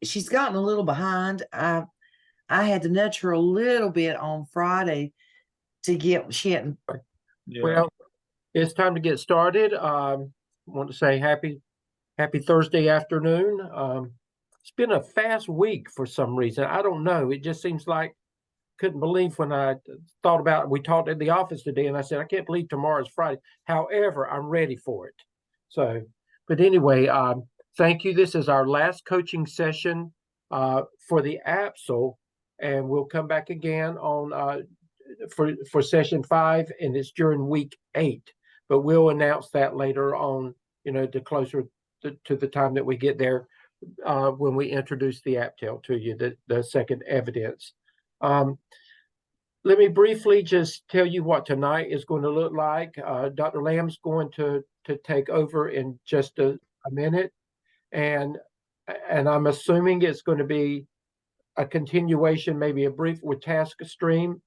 she's gotten a little behind. I had to nudge her a little bit on Friday to get she hadn't. Yeah. Well, it's time to get started. Want to say happy Thursday afternoon. It's been a fast week for some reason. I don't know. It just seems like couldn't believe when I thought about we talked at the office today, and I said I can't believe tomorrow's Friday. However, I'm ready for it. So, but anyway, thank you. This is our last coaching session for the APSL, and we'll come back again on for session 5, and it's during week 8. But we'll announce that later on. To closer to the time that we get there when we introduce the APTEL to you, the second evidence. Let me briefly just tell you what tonight is going to look like. Dr. Lamb's going to take over in just a minute, and I'm assuming it's going to be a continuation, maybe a brief with Tasktream.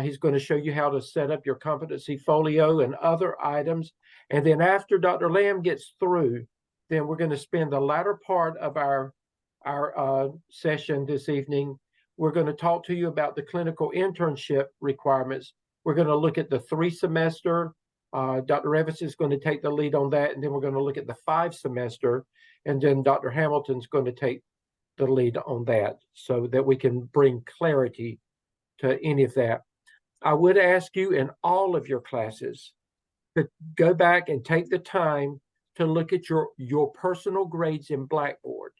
He's going to show you how to set up your competency folio and other items. And then after Dr. Lamb gets through, then we're going to spend the latter part of our session this evening. We're going to talk to you about the clinical internship requirements. We're going to look at the 3-semester. Dr. Revis is going to take the lead on that. And then we're going to look at the 5-semester. And then Dr. Hamilton's going to take the lead on that so that we can bring clarity to any of that. I would ask you in all of your classes to go back and take the time to look at your personal grades in Blackboard.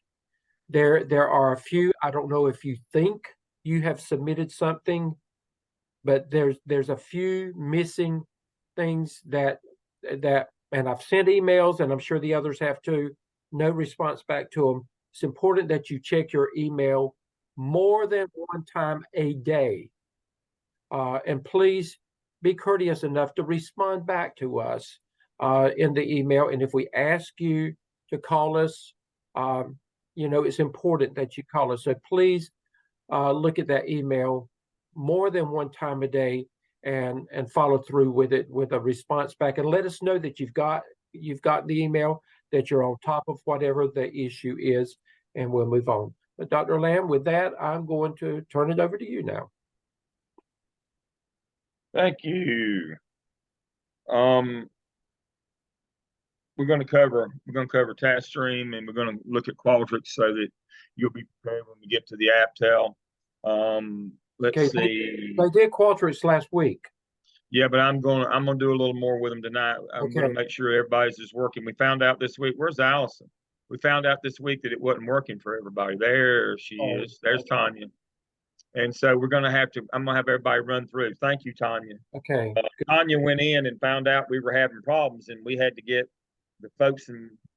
There are a few. I don't know if you think you have submitted something, but there's a few missing things that and I've sent emails, and I'm sure the others have too. No response back to them. It's important that you check your email more than one time a day. And please be courteous enough to respond back to us in the email. And if we ask you to call us, it's important that you call us. So please look at that email more than one time a day and follow through with it with a response back, and let us know that you've got the email, that you're on top of whatever the issue is, and we'll move on. But Dr. Lamb, with that, I'm going to turn it over to you now. Thank you. We're going to cover Tasktream, and we're going to look at Qualtrics so that you'll be prepared when we get to the APTEL. Let's see. They did Qualtrics last week. Yeah, but I'm gonna do a little more with them tonight. I'm Okay. gonna make sure everybody's just working. We found out this week. Where's Allison? We found out this week that it wasn't working for everybody. There she is. There's Tanya. And so I'm gonna have everybody run through. Thank you, Tanya. Okay. Tanya went in and found out we were having problems, and we had to get the folks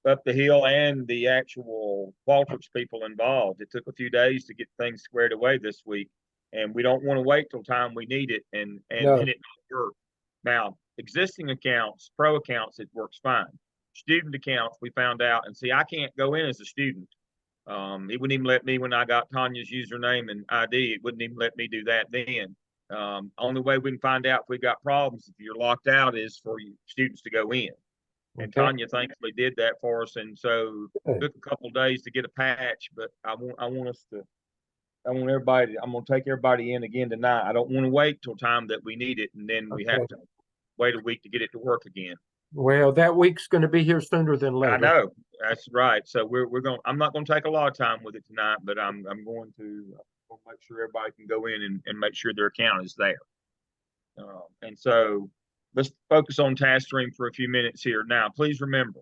up the hill and the actual Qualtrics people involved. It took a few days to get things squared away this week, and we don't want to wait till time we need it and No. then it not work. Now, existing accounts, pro accounts, it works fine. Student accounts, we found out, and see, I can't go in as a student. It wouldn't even let me when I got Tanya's username and ID. It wouldn't even let me do that then. Only way we can find out if we got problems if you're locked out is for you students to go in. And Okay. Tanya thankfully did that for us, and so it took a couple of days to get a patch. But I want everybody. I'm gonna take everybody in again tonight. I don't want to wait till time that we need it, and then we have to wait a week to get it to work again. Well, that week's going to be here sooner than later. I know, that's right. So we're going. I'm not going to take a lot of time with it tonight, but I'm going to make sure everybody can go in and make sure their account is there. And so let's focus on Tasktream for a few minutes here. Now, please remember,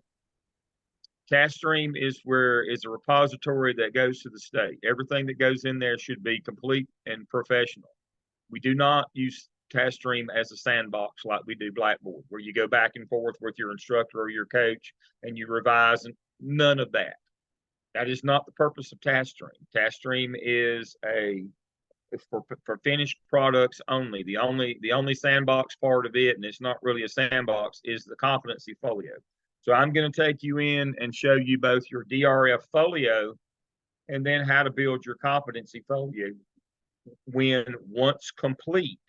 Tasktream is a repository that goes to the state. Everything that goes in there should be complete and professional. We do not use Tasktream as a sandbox like we do Blackboard, where you go back and forth with your instructor or your coach and you revise, and none of that. That is not the purpose of Tasktream. Tasktream is for finished products only. The only sandbox part of it, and it's not really a sandbox, is the Competency Folio. So I'm going to take you in and show you both your DRF Folio and then how to build your Competency Folio. Once complete,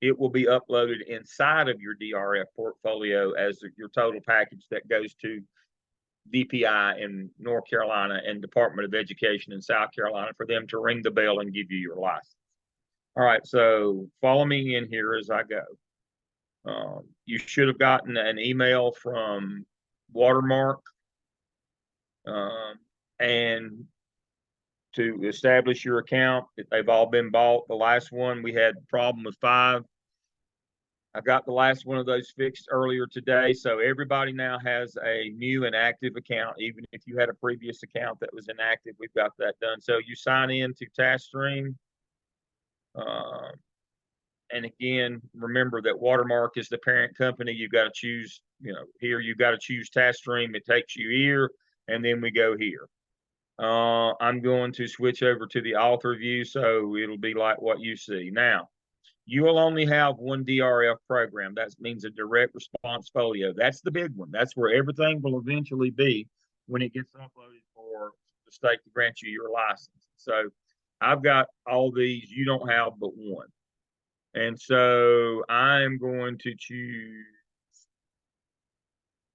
it will be uploaded inside of your DRF portfolio as your total package that goes to DPI in North Carolina and Department of Education in South Carolina for them to ring the bell and give you your license. All right, so follow me in here as I go. You should have gotten an email from Watermark and to establish your account. They've all been bought. The last one, we had a problem with 5. I got the last one of those fixed earlier today. So everybody now has a new and active account. Even if you had a previous account that was inactive, we've got that done. So you sign in to Tasktream. And again, remember that Watermark is the parent company. You got to choose, here you got to choose Tasktream. It takes you here, and then we go here. I'm going to switch over to the author view, so it'll be like what you see. Now, you will only have one DRF program. That means a direct response folio. That's the big one. That's where everything will eventually be when it gets uploaded for the state to grant you your license. So I've got all these. You don't have but one. And so I'm going to choose,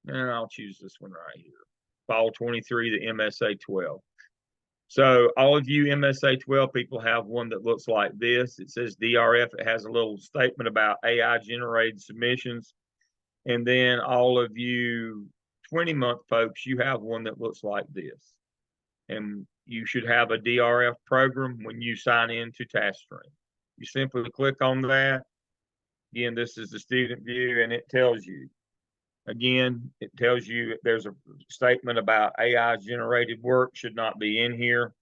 and I'll choose this one right here. Fall 23, the MSA 12. So all of you MSA 12 people have one that looks like this. It says DRF. It has a little statement about AI generated submissions. And then all of you 20-month folks, you have one that looks like this. And you should have a DRF program when you sign in to Tasktream. You simply click on that. Again, this is the student view, and it tells you. Again, it tells you there's a statement about AI generated work should not be in here.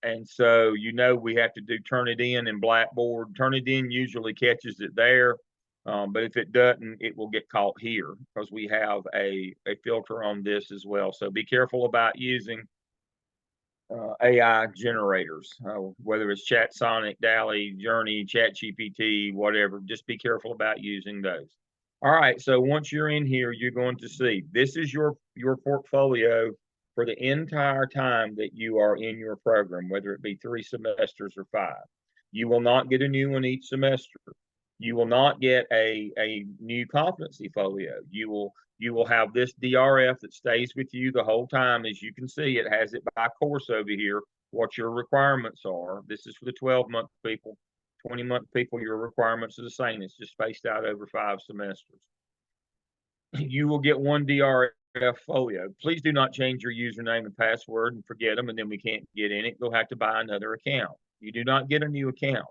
And so, we have to do Turnitin in Blackboard. Turnitin usually catches it there. But if it doesn't, it will get caught here because we have a filter on this as well. So be careful about using AI generators, whether it's ChatSonic, DALL-E, Journey, ChatGPT, whatever. Just be careful about using those. All right, so once you're in here, you're going to see this is your portfolio for the entire time that you are in your program, whether it be 3 semesters or 5. You will not get a new one each semester. You will not get a new competency folio. You will have this DRF that stays with you the whole time. As you can see, it has it by course over here, what your requirements are. This is for the 12-month people. 20-month people, your requirements are the same. It's just spaced out over 5 semesters. You will get one DRF folio. Please do not change your username and password and forget them, and then we can't get in it. You'll have to buy another account. You do not get a new account.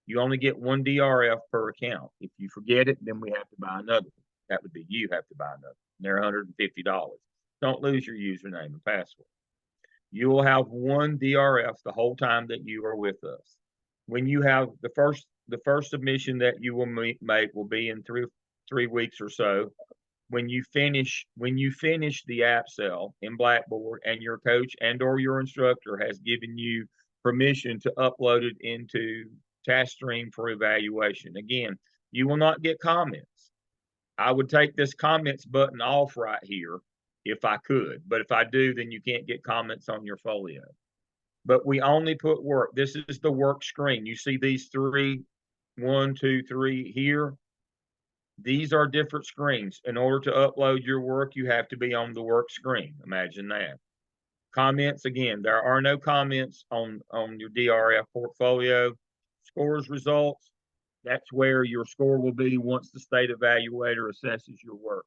You only get one DRF per account. If you forget it, then we have to buy another. That would be you have to buy another. They're $150. Don't lose your username and password. You will have one DRF the whole time that you are with us. When you have the first submission that you will make will be in three weeks or so. When you finish the app cell in Blackboard and your coach and or your instructor has given you permission to upload it into Tasktream for evaluation. Again, you will not get comments. I would take this comments button off right here if I could, but if I do, then you can't get comments on your folio. But we only put work. This is the work screen. You see these 3, 1, 2, 3 here. These are different screens. In order to upload your work, you have to be on the work screen. Imagine that. Comments, again, there are no comments on your DRF portfolio. Scores results, that's where your score will be once the state evaluator assesses your work.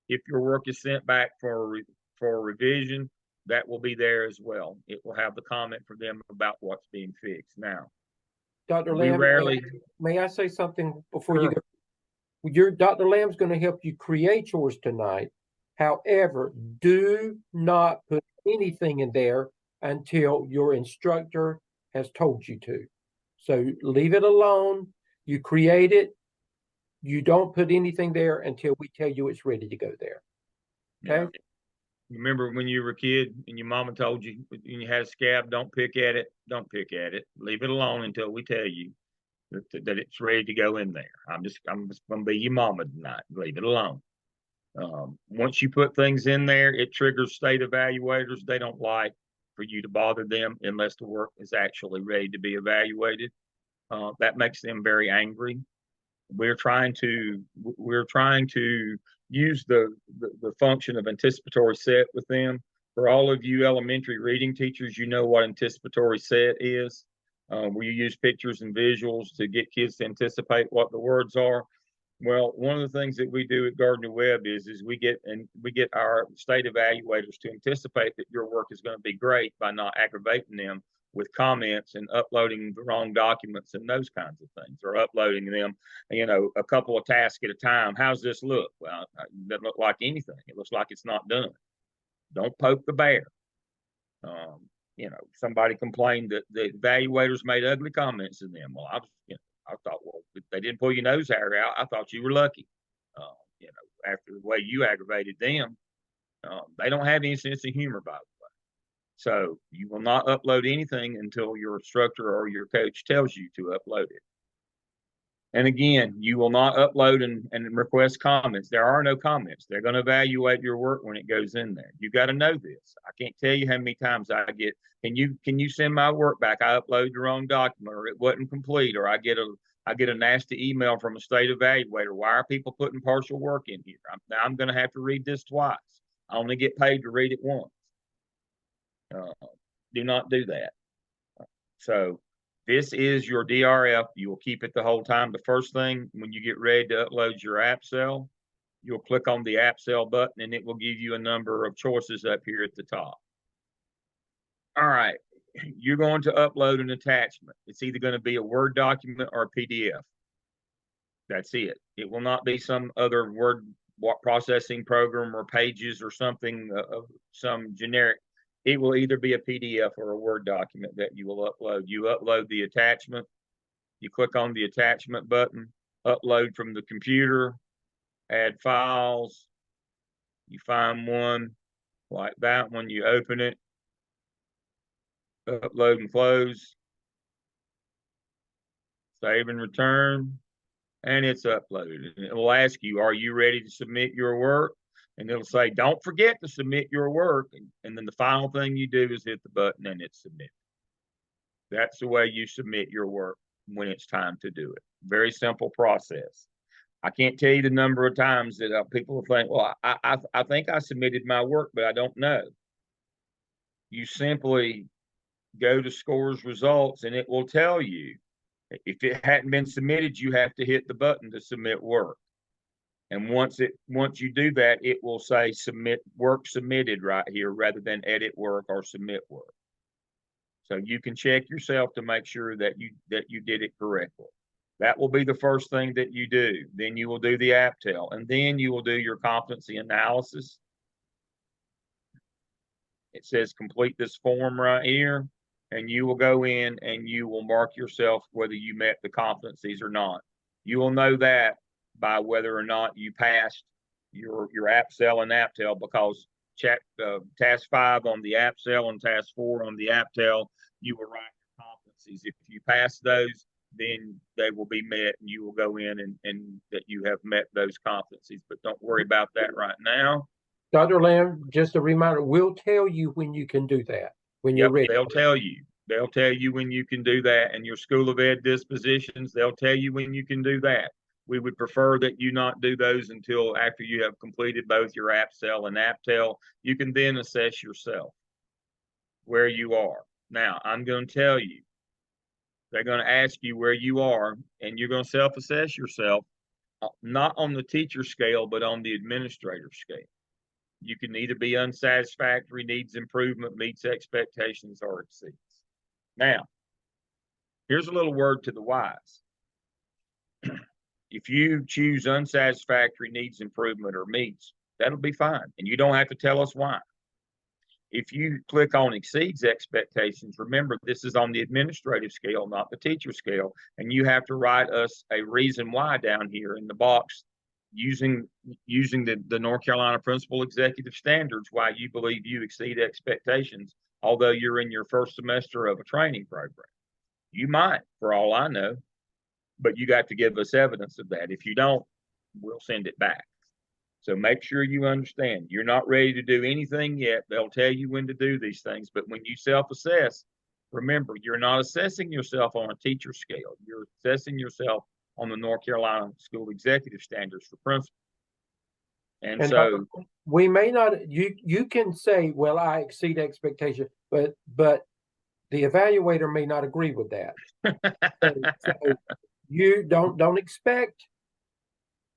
If your work is sent back for revision, that will be there as well. It will have the comment for them about what's being fixed. Now, Dr. Lamb, may I say something before you go? Dr. Lamb's going to help you create yours tonight. However, do not put anything in there until your instructor has told you to. So leave it alone. You create it. You don't put anything there until we tell you it's ready to go there. Okay? Yeah. Remember when you were a kid and your mama told you when you had a scab, don't pick at it. Don't pick at it. Leave it alone until we tell you that it's ready to go in there. I'm just going to be your mama tonight. Leave it alone. Once you put things in there, it triggers state evaluators. They don't like for you to bother them unless the work is actually ready to be evaluated. That makes them very angry. We're trying to use the function of anticipatory set with them. For all of you elementary reading teachers, you know what anticipatory set is, where you use pictures and visuals to get kids to anticipate what the words are. Well, one of the things that we do at Gardner Webb is we get our state evaluators to anticipate that your work is going to be great by not aggravating them with comments and uploading the wrong documents and those kinds of things, or uploading them, a couple of tasks at a time. How's this look? Well, it doesn't look like anything. It looks like it's not done. Don't poke the bear. Somebody complained that the evaluators made ugly comments to them. Well, I thought, well, if they didn't pull your nose hair out, I thought you were lucky. After the way you aggravated them, they don't have any sense of humor, by the way. So you will not upload anything until your instructor or your coach tells you to upload it. And again, you will not upload and request comments. There are no comments. They're going to evaluate your work when it goes in there. You got to know this. I can't tell you how many times I get, can you send my work back? I uploaded the wrong document, or it wasn't complete, or I get a nasty email from a state evaluator. Why are people putting partial work in here? Now I'm going to have to read this twice. I only get paid to read it once. Do not do that. So this is your DRF. You will keep it the whole time. The first thing, when you get ready to upload your app cell, you'll click on the app cell button and it will give you a number of choices up here at the top. All right, you're going to upload an attachment. It's either going to be a Word document or a PDF. That's it. It will not be some other word processing program or Pages or something, some generic. It will either be a PDF or a Word document that you will upload. You upload the attachment. You click on the attachment button, upload from the computer, add files. You find one like that one, you open it, upload and close, save and return, and it's uploaded. And it will ask you, are you ready to submit your work? And it'll say, don't forget to submit your work. And then the final thing you do is hit the button and it's submitted. That's the way you submit your work when it's time to do it. Very simple process. I can't tell you the number of times that people will think, well, I think I submitted my work, but I don't know. You simply go to Scores Results and it will tell you. If it hadn't been submitted, you have to hit the button to submit work. And once you do that, it will say submit work submitted right here rather than edit work or submit work. So you can check yourself to make sure that you did it correctly. That will be the first thing that you do. Then you will do the AppTel, and then you will do your competency analysis. It says complete this form right here, and you will go in and you will mark yourself whether you met the competencies or not. You will know that by whether or not you passed your AppCell and AppTel, because task 5 on the AppCell and task 4 on the AppTel, you will write your competencies. If you pass those, then they will be met and you will go in and that you have met those competencies. But don't worry about that right now. Dr. Lamb, just a reminder, we'll tell you when you can do that, when you're ready. They'll tell you. They'll tell you when you can do that. And your School of Ed dispositions, they'll tell you when you can do that. We would prefer that you not do those until after you have completed both your AppCell and AppTel. You can then assess yourself where you are. Now, I'm going to tell you, they're going to ask you where you are, and you're going to self-assess yourself, not on the teacher scale, but on the administrator scale. You can either be unsatisfactory, needs improvement, meets expectations, or exceeds. Now, here's a little word to the wise. If you choose unsatisfactory, needs improvement, or meets, that'll be fine. And you don't have to tell us why. If you click on exceeds expectations, remember this is on the administrative scale, not the teacher scale. And you have to write us a reason why down here in the box using the North Carolina Principal Executive Standards, why you believe you exceed expectations, although you're in your first semester of a training program. You might, for all I know, but you got to give us evidence of that. If you don't, we'll send it back. So make sure you understand, you're not ready to do anything yet. They'll tell you when to do these things, but when you self-assess, remember, you're not assessing yourself on a teacher scale. You're assessing yourself on the North Carolina School Executive Standards for principals. And And so, we may not, you can say, well, I exceed expectation, but the evaluator may not agree with that. So you don't expect,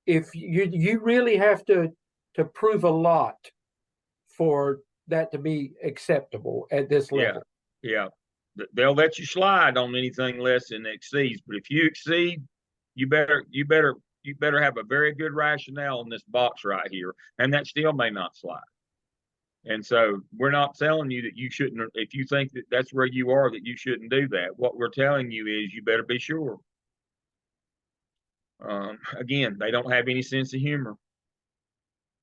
if you really have to prove a lot for that to be acceptable at this yeah, level. yeah, they'll let you slide on anything less than exceeds. But if you exceed, you better have a very good rationale in this box right here, and that still may not slide. And so we're not telling you that you shouldn't, if you think that that's where you are, that you shouldn't do that. What we're telling you is you better be sure. Again, they don't have any sense of humor.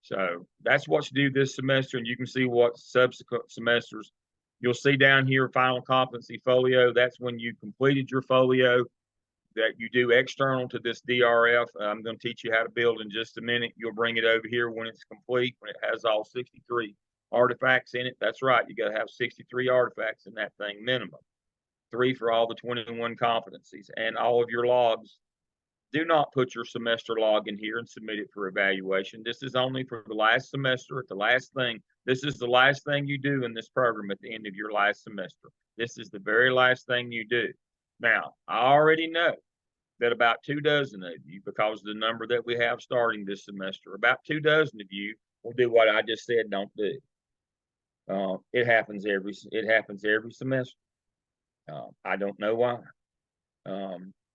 So that's what's due this semester, and you can see what subsequent semesters. You'll see down here, final competency folio. That's when you completed your folio that you do external to this DRF. I'm going to teach you how to build in just a minute. You'll bring it over here when it's complete, when it has all 63 artifacts in it. That's right. You got to have 63 artifacts in that thing minimum. 3 for all the 21 competencies, and all of your logs. Do not put your semester log in here and submit it for evaluation. This is only for the last semester, at the last thing. This is the last thing you do in this program at the end of your last semester. This is the very last thing you do. Now, I already know that about 24 of you, because of the number that we have starting this semester, about 24 of you will do what I just said don't do. It happens every semester. I don't know why.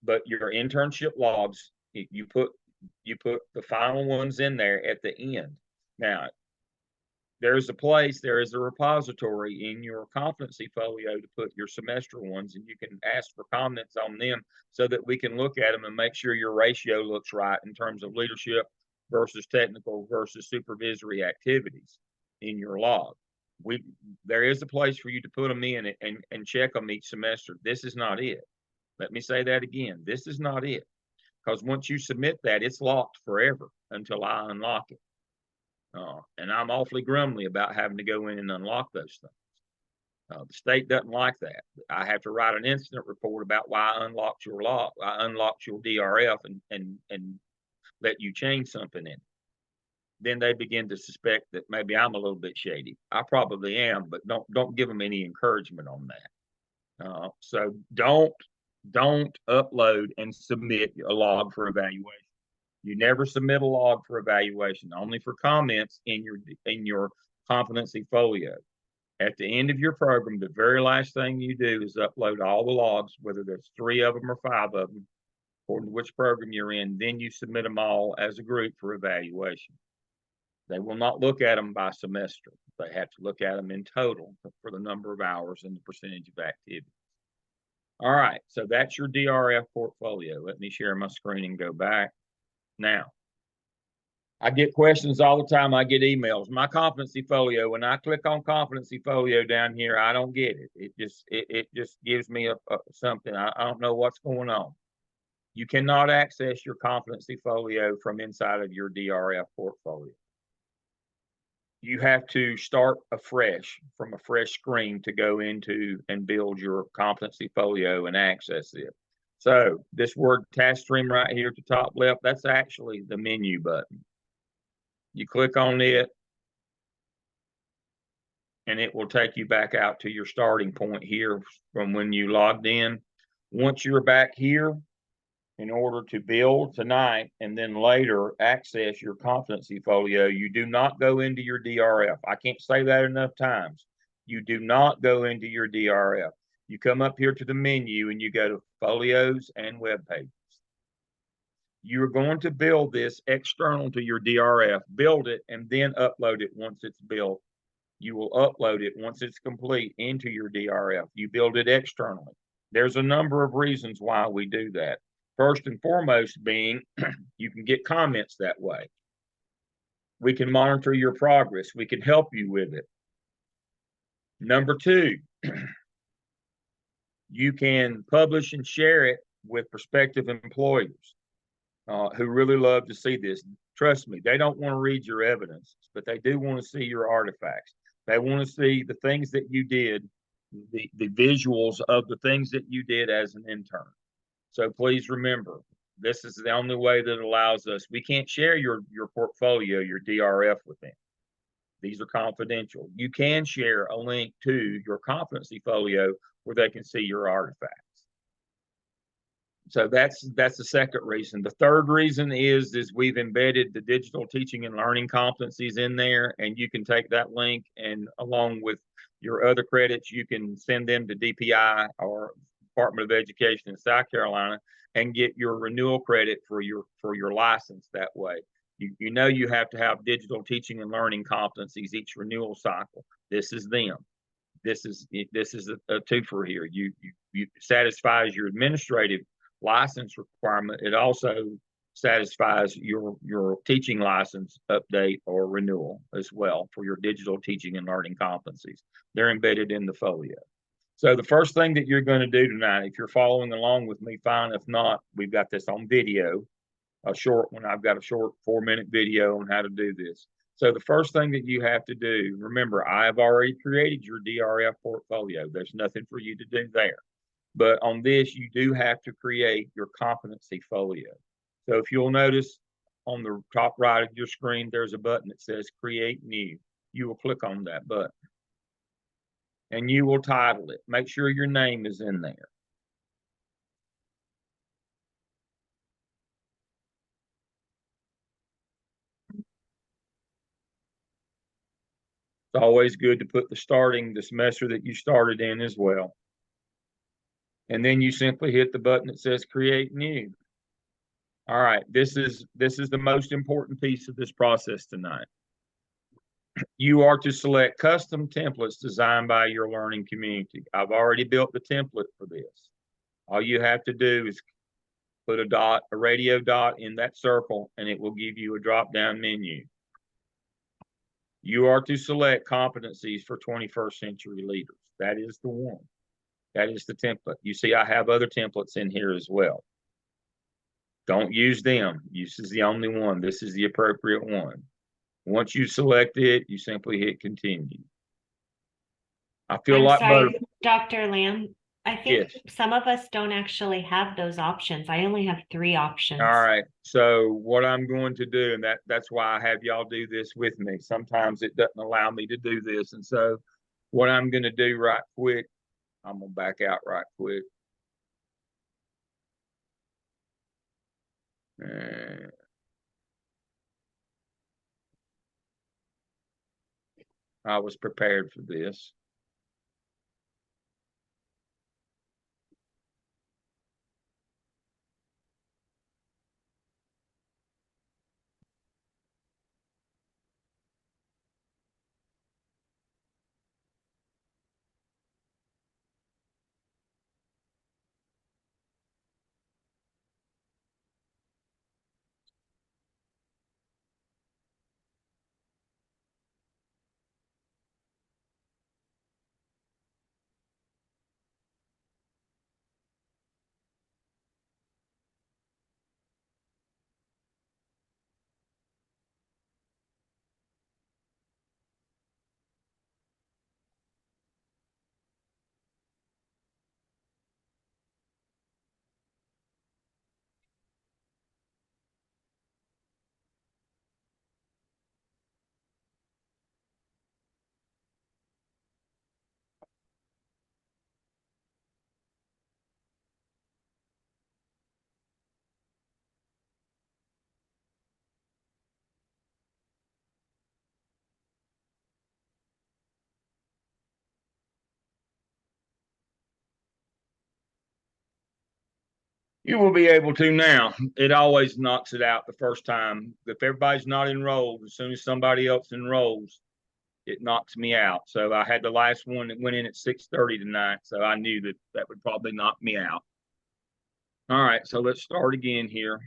But your internship logs, you put the final ones in there at the end. Now, there is a repository in your competency folio to put your semester ones, and you can ask for comments on them so that we can look at them and make sure your ratio looks right in terms of leadership versus technical versus supervisory activities in your log. There is a place for you to put them in and check them each semester. This is not it. Let me say that again. This is not it. Because once you submit that, it's locked forever until I unlock it. And I'm awfully grumbly about having to go in and unlock those things. The state doesn't like that. I have to write an incident report about why I unlocked your lock. I unlocked your DRF and let you change something in it. Then they begin to suspect that maybe I'm a little bit shady. I probably am, but don't give them any encouragement on that. So don't upload and submit a log for evaluation. You never submit a log for evaluation, only for comments in your competency folio. At the end of your program, the very last thing you do is upload all the logs, whether there's 3 of them or 5 of them, according to which program you're in. Then you submit them all as a group for evaluation. They will not look at them by semester. They have to look at them in total for the number of hours and the percentage of activity. All right, so that's your DRF portfolio. Let me share my screen and go back. Now, I get questions all the time. I get emails. My competency folio, when I click on competency folio down here, I don't get it. It just gives me something. I don't know what's going on. You cannot access your competency folio from inside of your DRF portfolio. You have to start afresh from a fresh screen to go into and build your competency folio and access it. So this word Tasktream right here at the top left, that's actually the menu button. You click on it and it will take you back out to your starting point here from when you logged in. Once you're back here, in order to build tonight and then later access your competency folio, you do not go into your DRF. I can't say that enough times. You do not go into your DRF. You come up here to the menu and you go to folios and web pages. You're going to build this external to your DRF, build it, and then upload it once it's built. You will upload it once it's complete into your DRF. You build it externally. There's a number of reasons why we do that. First and foremost being, you can get comments that way. We can monitor your progress. We can help you with it. Number 2, you can publish and share it with prospective employers who really love to see this. Trust me, they don't want to read your evidence, but they do want to see your artifacts. They want to see the things that you did, the visuals of the things that you did as an intern. So please remember, This is the only way that allows us. We can't share your portfolio, your DRF with them. These are confidential. You can share a link to your competency folio where they can see your artifacts. So that's the second reason. The third reason is we've embedded the digital teaching and learning competencies in there, and you can take that link and along with your other credits, you can send them to DPI or Department of Education in South Carolina and get your renewal credit for your license that way. You know you have to have digital teaching and learning competencies each renewal cycle. This is them. This is a twofer here. You satisfies your administrative license requirement. It also satisfies your teaching license update or renewal as well for your digital teaching and learning competencies. They're embedded in the folio. So the first thing that you're going to do tonight, if you're following along with me, fine. If not, we've got this on video, a short one. I've got a short 4-minute video on how to do this. So the first thing that you have to do, remember, I have already created your DRF portfolio. There's nothing for you to do there. But on this, you do have to create your competency folio. So if you'll notice on the top right of your screen, there's a button that says Create New. You will click on that button and you will title it. Make sure your name is in there. It's always good to put the semester that you started in as well. And then you simply hit the button that says Create New. All right, this is the most important piece of this process tonight. You are to select custom templates designed by your learning community. I've already built the template for this. All you have to do is put a radio dot in that circle, and it will give you a drop-down menu. You are to select competencies for 21st century leaders. That is the one. That is the template. You see, I have other templates in here as well. Don't use them. This is the only one. This is the appropriate one. Once you select it, you simply hit continue. I feel I'm like sorry, Dr. Lamb. I think Yes. some of us don't actually have those options. I only have 3 options. All right. So what I'm going to do, and that's why I have y'all do this with me. Sometimes it doesn't allow me to do this. And so what I'm going to do right quick, I'm going to back out right quick. I was prepared for this. You will be able to now. It always knocks it out the first time. If everybody's not enrolled, as soon as somebody else enrolls, it knocks me out. So I had the last one that went in at 6:30 tonight. So I knew that would probably knock me out. All right, so let's start again here.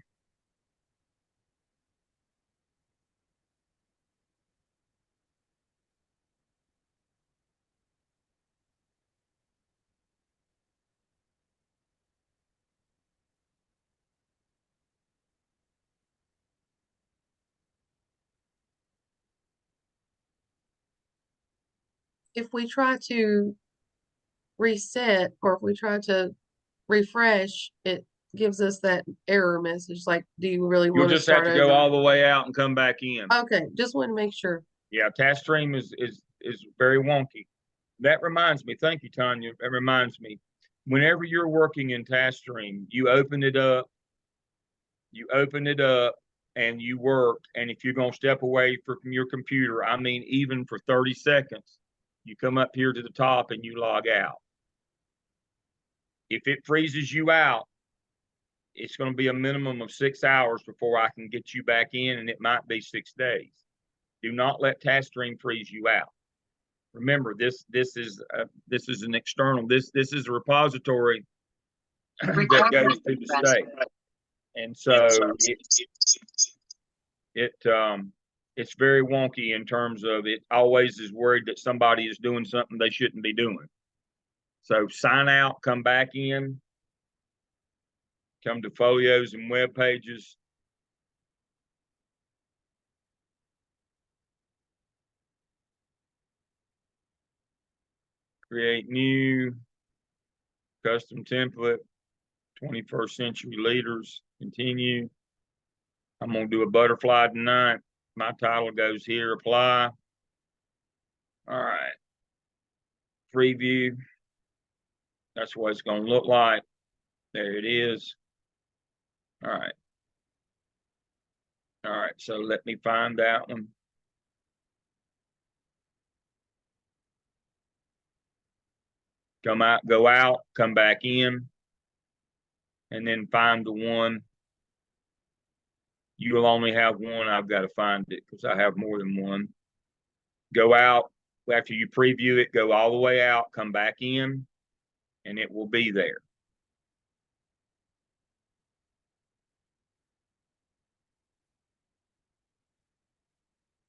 If we try to reset or if we try to refresh, it gives us that error message, like, do you really You'll want to just have start to go over? all the way out and come back in. Okay, just want to make sure. Yeah, Tasktream is very wonky. That reminds me, thank you, Tanya. That reminds me, whenever you're working in Tasktream, you open it up, and you work. And if you're going to step away from your computer, I mean, even for 30 seconds, you come up here to the top and you log out. If it freezes you out, it's going to be a minimum of 6 hours before I can get you back in, and it might be 6 days. Do not let Tasktream freeze you out. Remember, this is an external. This is a repository that goes to the state, and so it's very wonky in terms of it always is worried that somebody is doing something they shouldn't be doing. So sign out, come back in, come to folios and web pages. Create new custom template, 21st century leaders, continue. I'm going to do a butterfly tonight. My title goes here, apply. All right. Preview. That's what it's going to look like. There it is. All right. All right. So let me find that one. Come out, go out, come back in, and then find the one. You'll only have one. I've got to find it because I have more than one. Go out. After you preview it, go all the way out, come back in, and it will be there.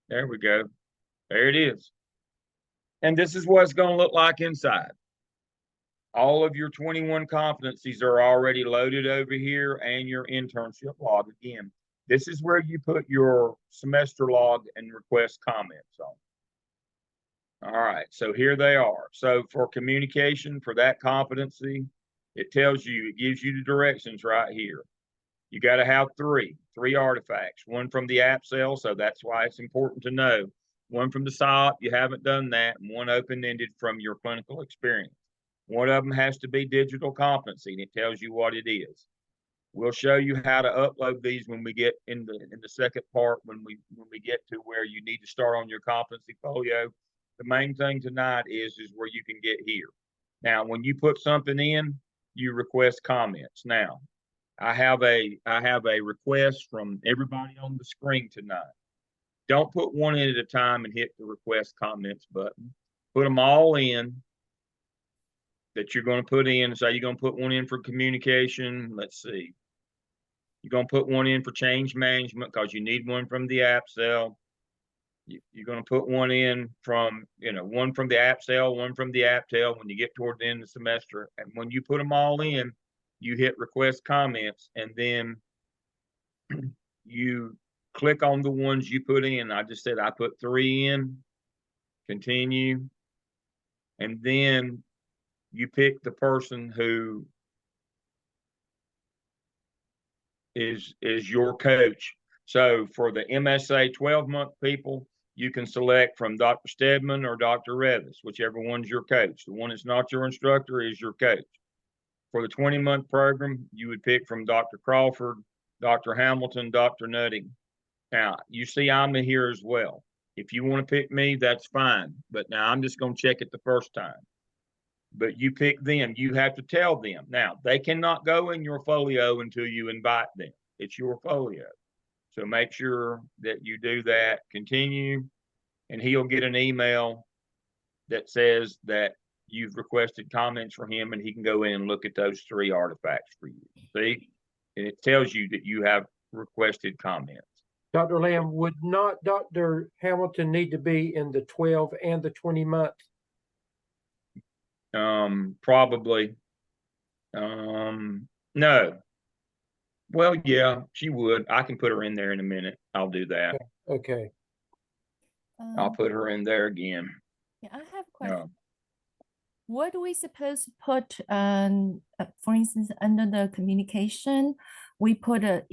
There we go. There it is. And this is what it's going to look like inside. All of your 21 competencies are already loaded over here, and your internship log. Again, this is where you put your semester log and request comments on. All right, so here they are. So for communication, for that competency, it tells you, it gives you the directions right here. You got to have three artifacts, one from the app cell, so that's why it's important to know. One from the SOP, you haven't done that, and one open-ended from your clinical experience. One of them has to be digital competency, and it tells you what it is. We'll show you how to upload these when we get in the second part, when we get to where you need to start on your competency folio. The main thing tonight is where you can get here. Now, when you put something in, you request comments. Now, I have a request from everybody on the screen tonight. Don't put one in at a time and hit the request comments button. Put them all in that you're going to put in. So you're going to put one in for communication. Let's see. You're going to put one in for change management because you need one from the app cell. You're going to put one in from, one from the app cell, one from the app tail when you get toward the end of the semester. And when you put them all in, you hit request comments, and then you click on the ones you put in. I just said I put 3 in, continue, and then you pick the person who is your coach. So for the MSA 12-month people, you can select from Dr. Stedman or Dr. Revis, whichever one's your coach. The one that's not your instructor is your coach. For the 20-month program, you would pick from Dr. Crawford, Dr. Hamilton, Dr. Nutting. Now, you see I'm here as well. If you want to pick me, that's fine. But now I'm just going to check it the first time. But you pick them. You have to tell them. Now, they cannot go in your folio until you invite them. It's your folio. So make sure that you do that. Continue, and he'll get an email that says that you've requested comments from him, and he can go in and look at those 3 artifacts for you. See? And it tells you that you have requested comments. Dr. Lamb, would not Dr. Hamilton need to be in the 12 and the 20 month? Probably. No. Well, yeah, she would. I can put her in there in a minute. I'll do that. Okay. I'll put her in there again. Yeah, I have a question. what do we supposed to put, for instance, under the communication, we put An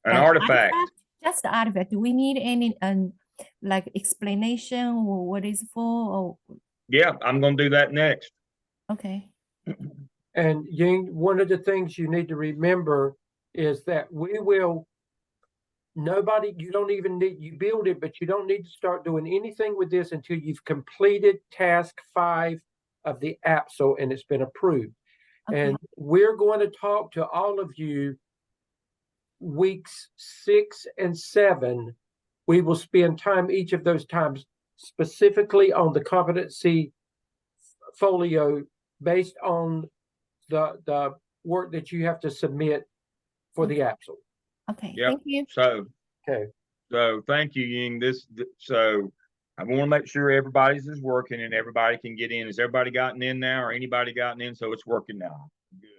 artifact. just the artifact. Do we need any, like explanation or what is for, or, Yeah, I'm gonna do that next. okay, And Ying, one of the things you need to remember is that you don't even need, you build it, but you don't need to start doing anything with this until you've completed task 5 of the APSO and it's been approved. okay, And we're going to talk to all of you weeks 6 and 7. We will spend time each of those times specifically on the competency folio based on the work that you have to submit for the APSO. okay, Yep. thank you. So, Okay. so thank you, Ying. So I want to make sure everybody's is working and everybody can get in. Has everybody gotten in now, or anybody gotten in? So it's working now. Good.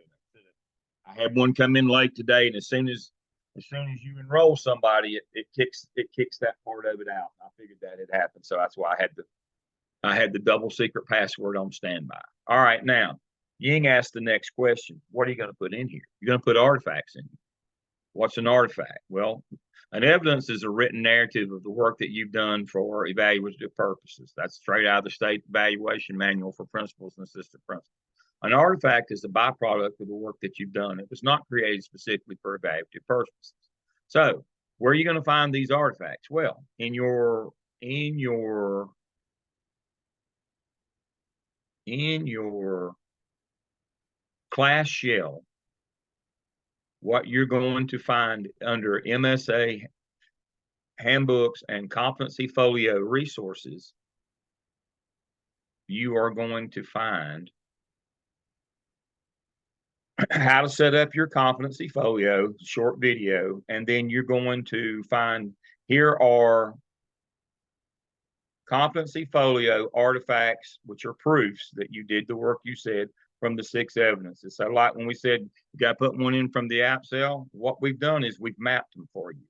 I had one come in late today, and as soon as you enroll somebody, it kicks that part of it out. I figured that had happened, so that's why I had the double secret password on standby. All right, now Ying asked the next question. What are you going to put in here? You're going to put artifacts in here. What's an artifact? Well, an evidence is a written narrative of the work that you've done for evaluative purposes. That's straight out of the state evaluation manual for principals and assistant principals. An artifact is a byproduct of the work that you've done. It was not created specifically for evaluative purposes. So where are you going to find these artifacts? Well, in your class shell, what you're going to find under MSA handbooks and competency folio resources, you are going to find how to set up your competency folio, short video, and then you're going to find here are competency folio artifacts, which are proofs that you did the work you said from the 6 evidences. So like when we said you got to put one in from the app cell, what we've done is we've mapped them for you.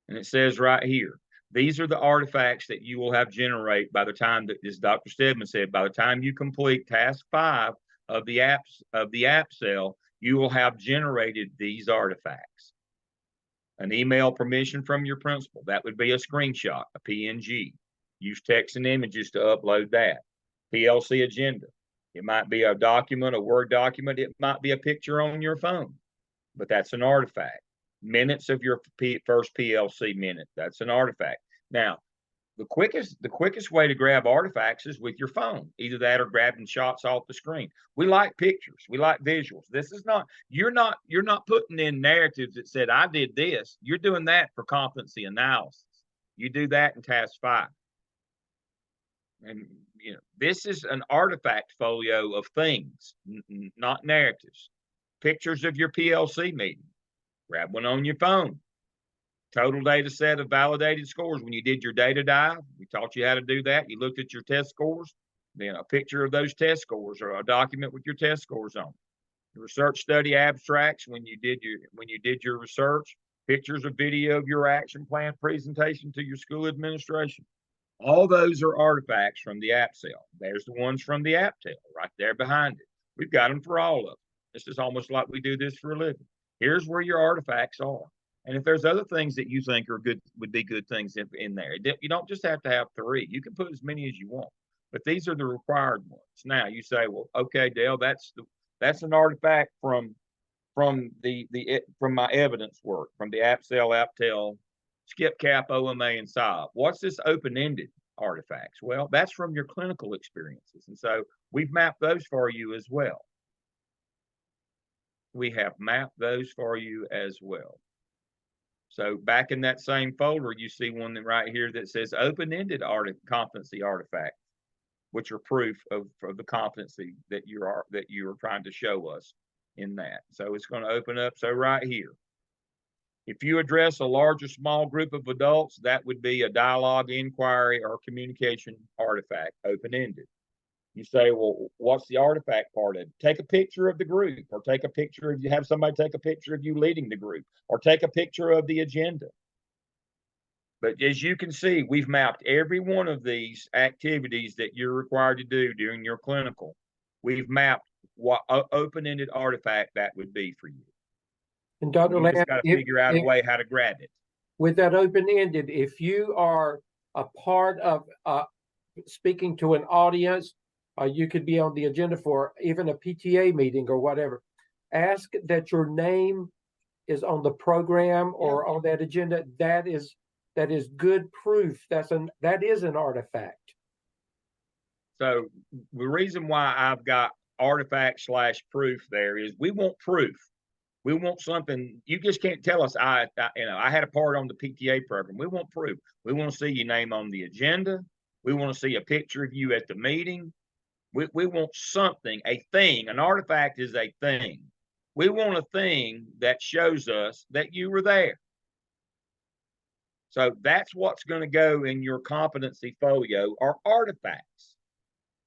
And it says right here, these are the artifacts that you will have generate by the time that, as Dr. Stedman said, by the time you complete task 5 of the app cell, you will have generated these artifacts. An email permission from your principal, that would be a screenshot, a PNG. Use text and images to upload that. PLC agenda. It might be a document, a Word document. It might be a picture on your phone, but that's an artifact. Minutes of your first PLC minute, that's an artifact. Now, the quickest way to grab artifacts is with your phone. Either that or grabbing shots off the screen. We like pictures. We like visuals. This is not, you're not putting in narratives that said, I did this. You're doing that for competency analysis. You do that in task 5. And, you know, this is an artifact folio of things, not narratives. Pictures of your PLC meeting. Grab one on your phone. Total data set of validated scores. When you did your data dive, we taught you how to do that. You looked at your test scores, then a picture of those test scores or a document with your test scores on. The research study abstracts, when you did your research, pictures of video of your action plan presentation to your school administration. All those are artifacts from the app cell. There's the ones from the app cell right there behind it. We've got them for all of them. This is almost like we do this for a living. Here's where your artifacts are. And if there's other things that you think are good, would be good things in there, you don't just have to have 3. You can put as many as you want, but these are the required ones. Now you say, well, okay, Dale, that's an artifact from my evidence work, from the AppCell, AppTel, SkipCap, OMA, and SOB. What's this open-ended artifacts? Well, that's from your clinical experiences. And so we've mapped those for you as well. We have mapped those for you as well. So back in that same folder, you see one right here that says open-ended competency artifacts, which are proof of the competency that you are trying to show us in that. So it's going to open up. So right here, if you address a large or small group of adults, that would be a dialogue, inquiry, or communication artifact, open-ended. You say, well, what's the artifact part of it? Take a picture of the group, or take a picture of you have somebody take a picture of you leading the group, or take a picture of the agenda. But as you can see, we've mapped every one of these activities that you're required to do during your clinical. We've mapped what open-ended artifact that would be for you. And Dr. You just Lamb, got to figure out a if- way how to grab it. with that open-ended, if you are a part of speaking to an audience, you could be on the agenda for even a PTA meeting or whatever. Ask that your name is on the program or on that agenda. That is good proof. That is an artifact. So the reason why I've got artifact / proof there is we want proof. We want something. You just can't tell us I had a part on the PTA program. We want proof. We want to see your name on the agenda. We want to see a picture of you at the meeting. We want something, a thing. An artifact is a thing. We want a thing that shows us that you were there. So that's what's going to go in your competency folio, are artifacts.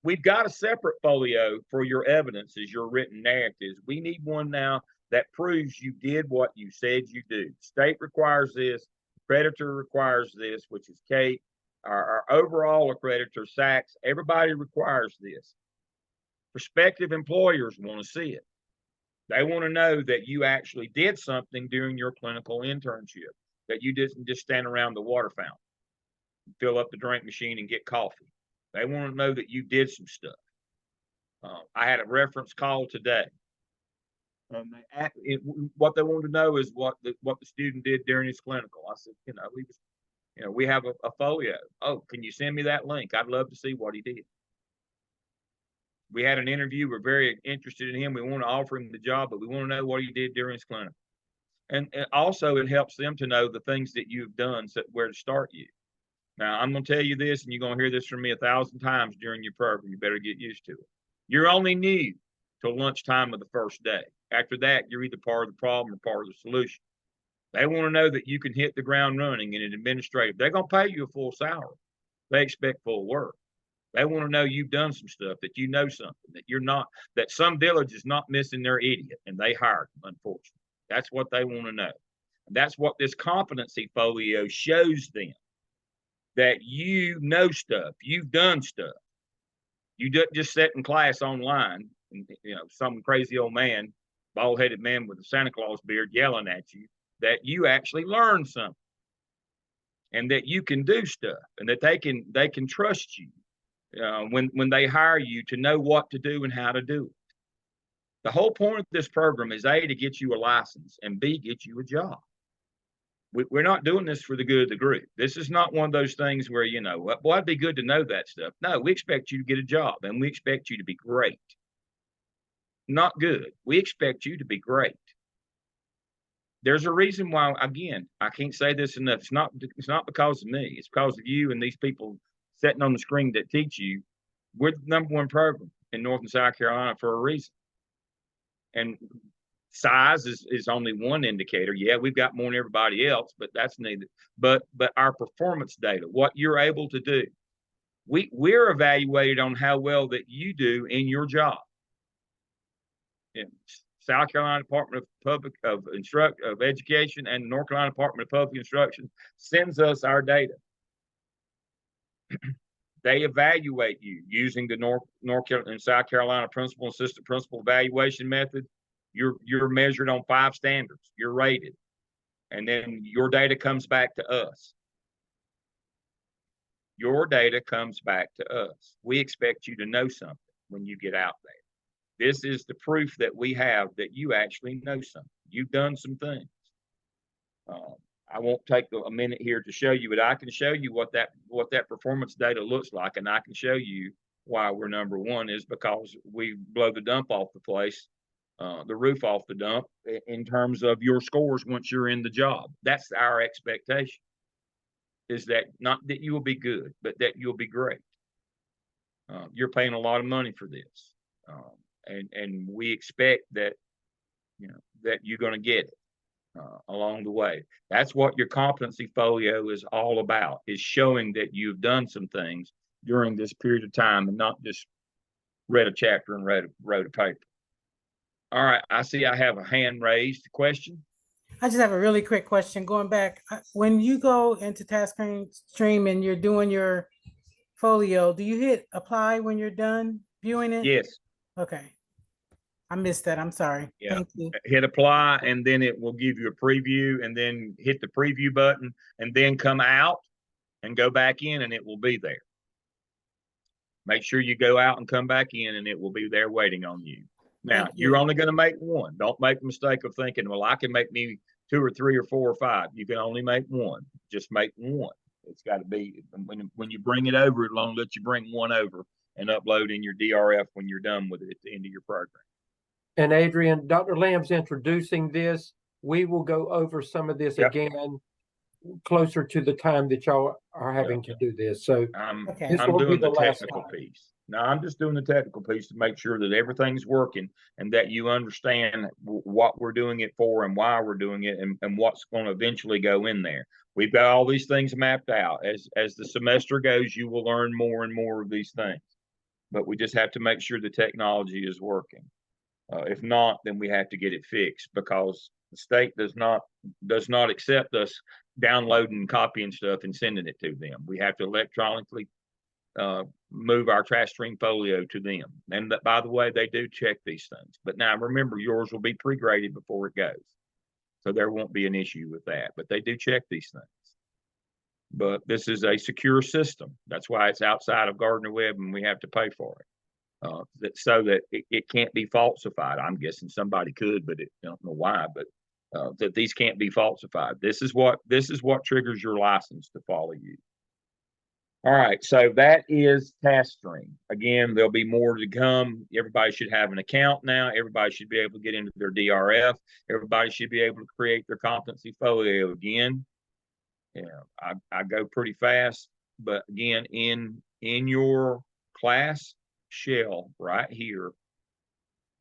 We've got a separate folio for your evidences, your written narratives. We need one now that proves you did what you said you do. State requires this, accreditor requires this, which is Kate. Our overall accreditor, Sachs, everybody requires this. Prospective employers want to see it. They want to know that you actually did something during your clinical internship, that you didn't just stand around the water fountain, fill up the drink machine and get coffee. They want to know that you did some stuff. I had a reference call today. What they wanted to know is what the student did during his clinical. I said, we have a folio. Oh, can you send me that link? I'd love to see what he did. We had an interview. We're very interested in him. We want to offer him the job, but we want to know what he did during his clinical. And also it helps them to know the things that you've done, so where to start you. Now, I'm going to tell you this, and you're going to hear this from me 1,000 times during your program. You better get used to it. You're only new till lunchtime of the first day. After that, you're either part of the problem or part of the solution. They want to know that you can hit the ground running in an administrative. They're going to pay you a full salary. They expect full work. They want to know you've done some stuff, that you know something, that you're not, that some village is not missing their idiot, and they hired them, unfortunately. That's what they want to know. And that's what this competency folio shows them, that you know stuff, you've done stuff. You don't just sit in class online, and, some crazy old man, bald-headed man with a Santa Claus beard yelling at you, that you actually learned something, and that you can do stuff, and that they can trust you when they hire you, to know what to do and how to do it. The whole point of this program is A, to get you a license, and B, get you a job. We're not doing this for the good of the group. This is not one of those things where, well, it'd be good to know that stuff. No, we expect you to get a job, and we expect you to be great. Not good. We expect you to be great. There's a reason why, again, I can't say this enough. It's not because of me. It's because of you and these people sitting on the screen that teach you. We're the #1 program in North and South Carolina for a reason. And size is only one indicator. Yeah, we've got more than everybody else, but that's neither. But our performance data, what you're able to do, we're evaluated on how well that you do in your job. In South Carolina Department of Education and North Carolina Department of Public Instruction sends us our data. They evaluate you using the North Carolina and South Carolina principal and assistant principal evaluation method. You're measured on 5 standards. You're rated, and then your data comes back to us. Your data comes back to us. We expect you to know something when you get out there. This is the proof that we have that you actually know something. You've done some things. I won't take a minute here to show you, but I can show you what that performance data looks like, and I can show you why we're #1 is because we blow the dump off the place, the roof off the dump in terms of your scores once you're in the job. That's our expectation, is that not that you will be good, but that you'll be great. You're paying a lot of money for this, and we expect that that you're going to get it along the way. That's what your competency folio is all about, is showing that you've done some things during this period of time and not just read a chapter and wrote a paper. All right, I see I have a hand raised. Question? I just have a really quick question. Going back, when you go into Tasktream and you're doing your folio, do you hit apply when you're done viewing it? Yes, Okay. I missed that. I'm sorry. yeah. Thank you. Hit apply, and then it will give you a preview, and then hit the preview button, and then come out and go back in, and it will be there. Make sure you go out and come back in, and it will be there waiting on you. Now, Thank you. you're only going to make one. Don't make the mistake of thinking, well, I can make me 2 or 3 or 4 or 5. You can only make one. Just make one. It's got to be, when you bring it over, it'll only let you bring one over and upload in your DRF when you're done with it at the end of your program. And Adrian, Dr. Lamb's introducing this. We will go over some of this Yep. again closer to the time that y'all are having to do this. So Okay. this I'm won't be doing the the last technical time. piece. No, I'm just doing the technical piece to make sure that everything's working and that you understand what we're doing it for and why we're doing it, and what's going to eventually go in there. We've got all these things mapped out. As the semester goes, you will learn more and more of these things. But we just have to make sure the technology is working. If not, then we have to get it fixed, because the state does not accept us downloading, copying stuff and sending it to them. We have to electronically move our Tasktream folio to them. And that, by the way, they do check these things. But now remember, yours will be pre-graded before it goes, so there won't be an issue with that. But they do check these things. But this is a secure system. That's why it's outside of Gardner Webb, and we have to pay for it. So that it can't be falsified. I'm guessing somebody could, but I don't know why. But that these can't be falsified. This is what triggers your license to follow you. All right, so that is Tasktream. Again, there'll be more to come. Everybody should have an account now. Everybody should be able to get into their DRF. Everybody should be able to create their competency folio again. Yeah, I go pretty fast, but again, in your class shell right here,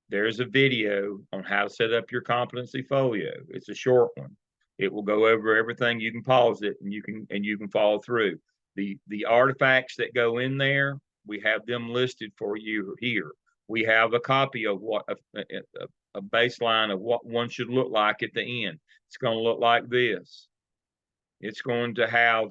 there's a video on how to set up your competency folio. It's a short one. It will go over everything. You can pause it and you can follow through. The artifacts that go in there, we have them listed for you here. We have a copy of what a baseline of what one should look like at the end. It's going to look like this. It's going to have,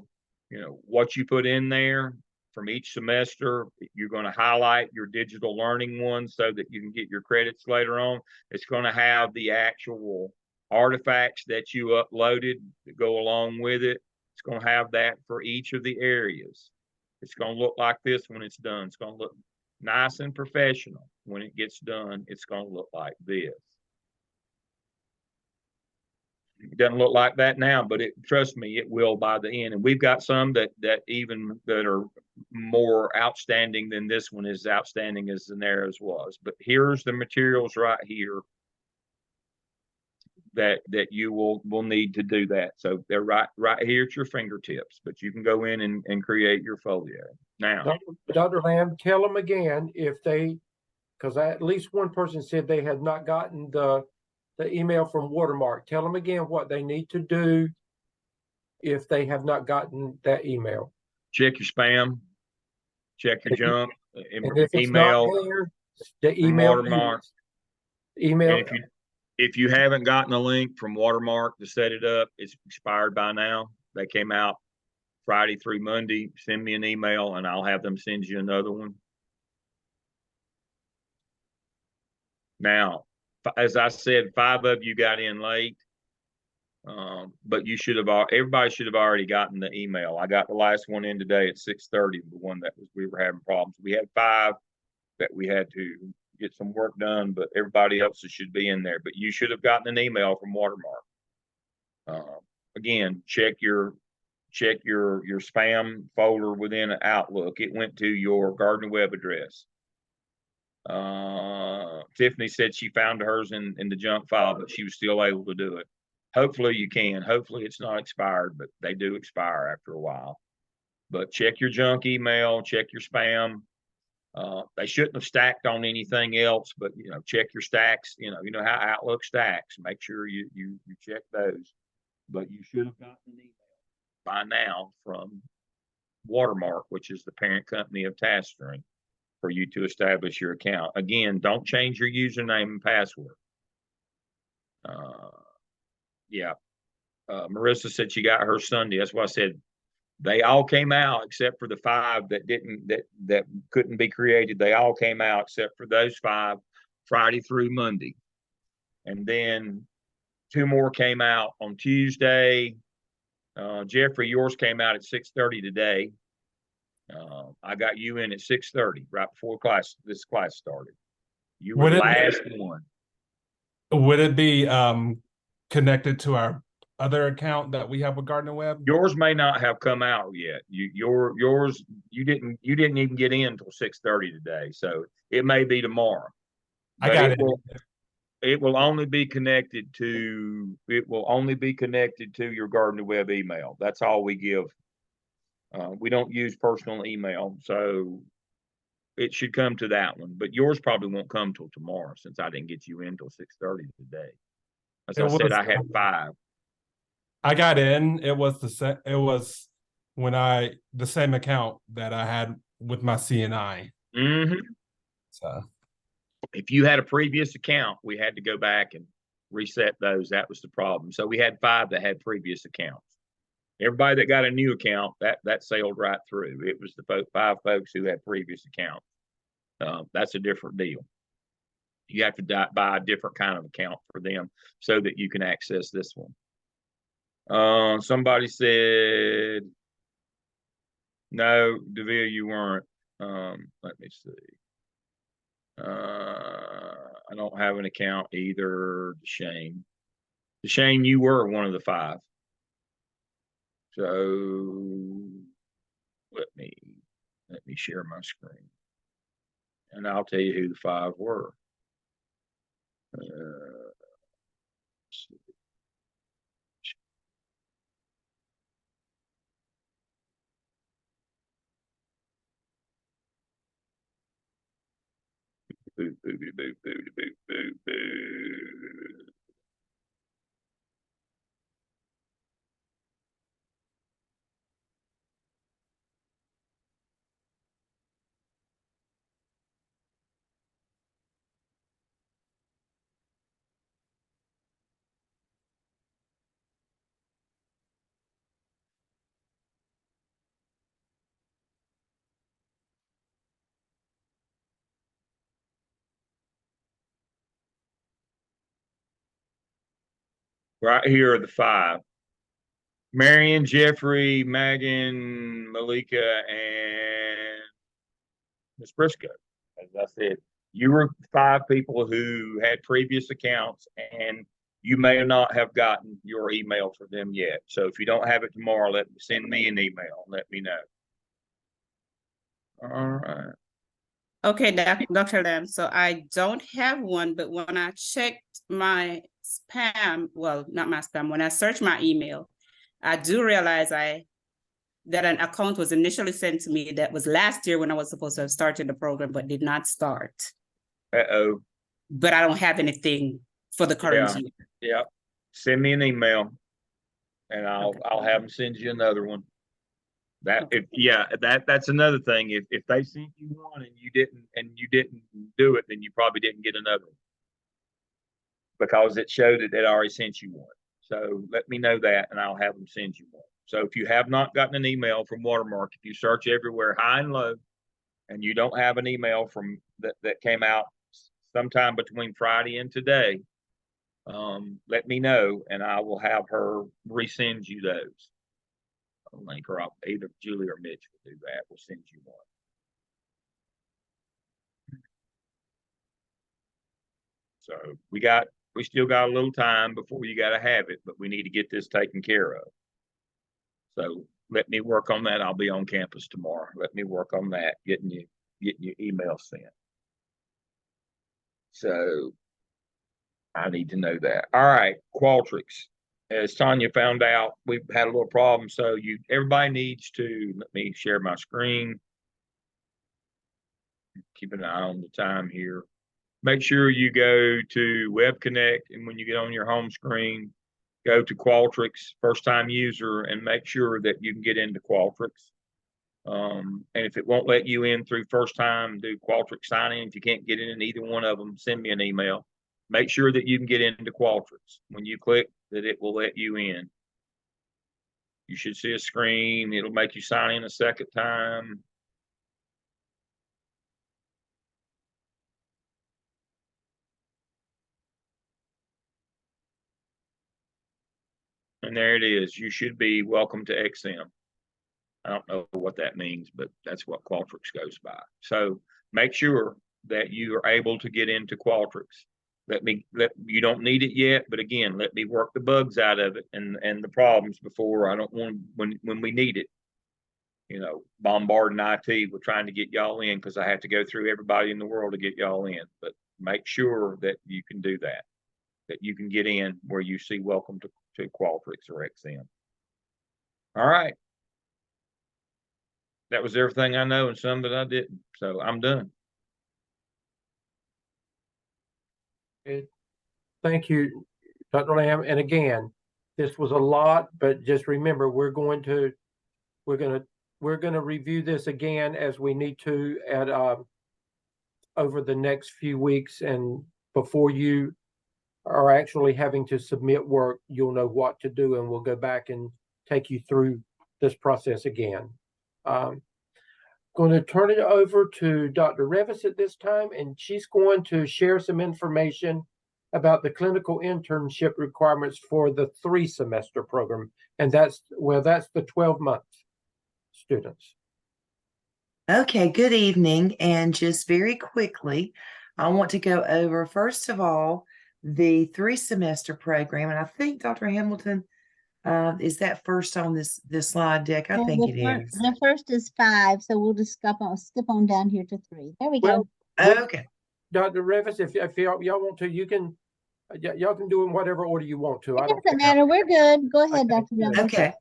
what you put in there from each semester. You're going to highlight your digital learning ones so that you can get your credits later on. It's going to have the actual artifacts that you uploaded that go along with it. It's going to have that for each of the areas. It's going to look like this when it's done. It's going to look nice and professional. When it gets done, it's going to look like this. It doesn't look like that now, but trust me, it will by the end. And we've got some that are more outstanding than this one, is outstanding as Zanera's was. But here's the materials right here that you will need to do that. So they're right here at your fingertips, but you can go in and create your folio. Now, Dr. Lamb, tell them again because at least one person said they had not gotten the email from Watermark. Tell them again what they need to do if they have not gotten that email. Check your spam, check your junk, And if it's email not there, the email Watermark. Email. And if you haven't gotten a link from Watermark to set it up, it's expired by now. They came out Friday through Monday. Send me an email and I'll have them send you another one. Now, as I said, 5 of you got in late, but everybody should have already gotten the email. I got the last one in today at 6:30. The one that we were having problems. We had 5 that we had to get some work done, but everybody else should be in there. But you should have gotten an email from Watermark. Again, check your spam folder within Outlook. It went to your Gardner Webb address. Tiffany said she found hers in the junk file, but she was still able to do it. Hopefully you can. Hopefully it's not expired, but they do expire after a while. But check your junk email, check your spam. They shouldn't have stacked on anything else, but check your stacks. You know how Outlook stacks. Make sure you check those. But you should have gotten an email by now from Watermark, which is the parent company of Tasktream, for you to establish your account. Again, don't change your username and password. yeah. Marissa said she got her Sunday. That's why I said they all came out except for the 5 that couldn't be created. They all came out except for those 5 Friday through Monday. And then 2 more came out on Tuesday. Jeffrey, yours came out at 6:30 today. I got you in at 6:30 right before this class started. You were Would the it last one. would it be connected to our other account that we have with Gardner Web? Yours may not have come out yet. Yours you didn't even get in until 6:30 today, so it may be tomorrow. I But got it. it will only be connected to your Gardner Web email. That's all we give. We don't use personal email, so it should come to that one. But yours probably won't come till tomorrow since I didn't get you in till 6:30 today. As I said, I had 5. I got in. It was the same account that I had with my CNI. Mm-hmm. So If you had a previous account, we had to go back and reset those. That was the problem. So we had 5 that had previous accounts. Everybody that got a new account, that sailed right through. It was the 5 folks who had previous accounts. That's a different deal. You have to buy a different kind of account for them so that you can access this one. Somebody said, no, DeVille, you weren't. Let me see. I don't have an account either. Shane, you were one of the 5. So let me share my screen, and I'll tell you who the 5 were. Let's see. Boo, boo, boo, boo, boo, boo, boo, boo. Right here are the 5. Marion, Jeffrey, Megan, Malika, and Miss Briscoe. As I said, you were 5 people who had previous accounts, and you may not have gotten your email for them yet. So if you don't have it tomorrow, send me an email. Let me know. All right. Okay, Dr. Lam. So I don't have one, but when I checked my spam, well, not my spam, when I searched my email, I do realize that an account was initially sent to me that was last year when I was supposed to have started the program, but did not start. Uh-oh. But I don't have anything for the current year. Yeah. Send me an email, and I'll have them send you another one. That's another thing. If they sent you one and you didn't do it, then you probably didn't get another one because it showed that they'd already sent you one. So let me know that, and I'll have them send you one. So if you have not gotten an email from Watermark, if you search everywhere high and low, and you don't have an email from that came out sometime between Friday and today, let me know, and I will have her resend you those. Link, or either Julie or Mitch will do that. We'll send you one. So we still got a little time before you got to have it, but we need to get this taken care of. So let me work on that. I'll be on campus tomorrow. Let me work on that, getting your email sent. So I need to know that. All right, Qualtrics. As Tanya found out, we've had a little problem. So everybody needs to, let me share my screen. Keep an eye on the time here. Make sure you go to Web Connect, and when you get on your home screen, go to Qualtrics, first time user, and make sure that you can get into Qualtrics. And if it won't let you in through first time, do Qualtrics sign in. If you can't get in either one of them, send me an email. Make sure that you can get into Qualtrics. When you click that it will let you in. You should see a screen. It'll make you sign in a second time. And there it is. You should be welcome to XM. I don't know what that means, but that's what Qualtrics goes by. So make sure that you are able to get into Qualtrics. You don't need it yet, but again, let me work the bugs out of it and the problems before. I don't want, when we need it, you know, bombarding IT with trying to get y'all in, because I have to go through everybody in the world to get y'all in. But make sure that you can do that you can get in where you see welcome to Qualtrics or XM. All right. That was everything I know and some that I didn't. So I'm done. Good. Thank you, Dr. Lamb. And again, this was a lot, but just remember, we're gonna review this again as we need to at over the next few weeks, and before you are actually having to submit work, you'll know what to do, and we'll go back and take you through this process again. Going to turn it over to Dr. Revis at this time, and she's going to share some information about the clinical internship requirements for the 3-semester program. And that's the 12-month students. Okay, good evening. And just very quickly, I want to go over, first of all, the 3-semester program. And I think Dr. Hamilton, is that first on this slide deck? I think it is. The first is 5, so we'll just skip on down here to 3. There we go. Okay. Dr. Revis, if y'all want to, you can y'all can do in whatever order you want to. It doesn't matter. We're good. Go ahead, Dr. Revis. Okay.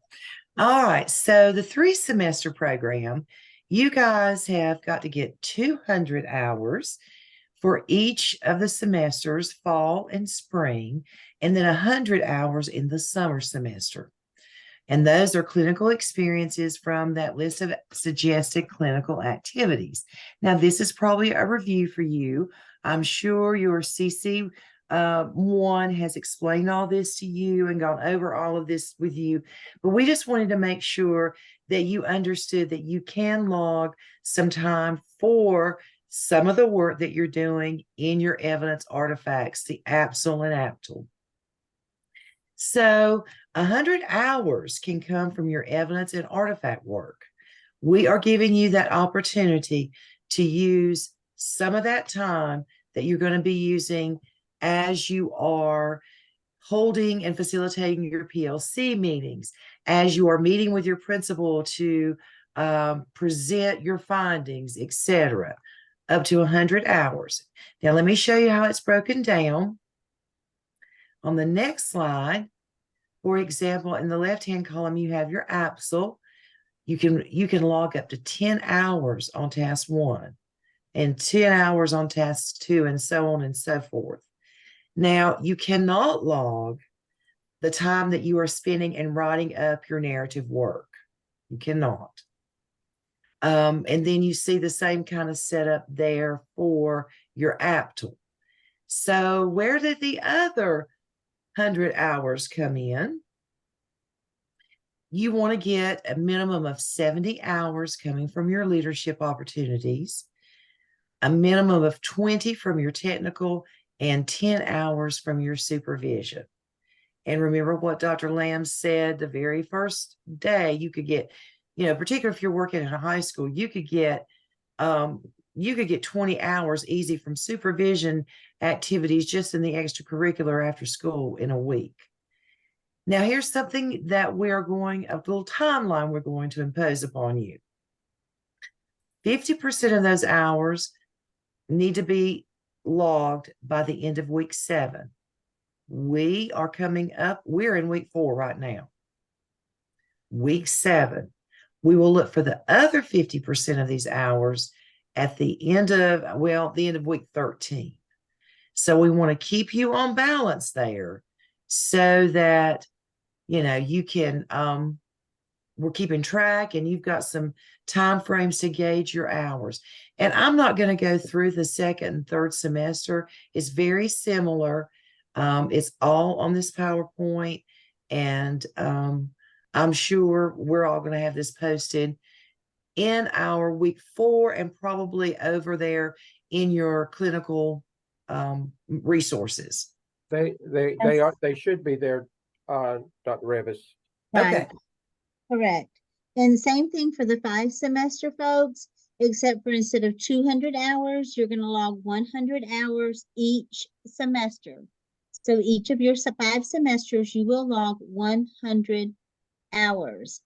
All right. So the 3-semester program, you guys have got to get 200 hours for each of the semesters, fall and spring, and then 100 hours in the summer semester. And those are clinical experiences from that list of suggested clinical activities. Now, this is probably a review for you. I'm sure your CC one has explained all this to you and gone over all of this with you, but we just wanted to make sure that you understood that you can log some time for some of the work that you're doing in your evidence artifacts, the APSL and APTL. So 100 hours can come from your evidence and artifact work. We are giving you that opportunity to use some of that time that you're going to be using as you are holding and facilitating your PLC meetings, as you are meeting with your principal to present your findings, etc., up to 100 hours. Now, let me show you how it's broken down. On the next slide, for example, in the left-hand column, you have your APSL. You can log up to 10 hours on task 1 and 10 hours on task 2, and so on and so forth. Now, you cannot log the time that you are spending in writing up your narrative work. You cannot. And then you see the same kind of setup there for your APTL. So where did the other 100 hours come in? You want to get a minimum of 70 hours coming from your leadership opportunities, a minimum of 20 from your technical, and 10 hours from your supervision. And remember what Dr. Lamb said the very first day, you could get, particularly if you're working in a high school, you could get 20 hours easy from supervision activities just in the extracurricular after school in a week. Now, here's something that a little timeline we're going to impose upon you. 50% of those hours need to be logged by the end of week 7. We are coming up, we're in week 4 right now. Week 7, we will look for the other 50% of these hours at the end of week 13. So we want to keep you on balance there so that, you can, we're keeping track and you've got some time frames to gauge your hours. And I'm not going to go through the second and third semester. It's very similar It's all on this PowerPoint, and I'm sure we're all going to have this posted in our week 4 and probably over there in your clinical resources. They should be there, Dr. Revis. Okay. Right, correct. And same thing for the 5 semester folks, except for instead of 200 hours, you're gonna log 100 hours each semester. So each of your 5 semesters, you will log 100 hours.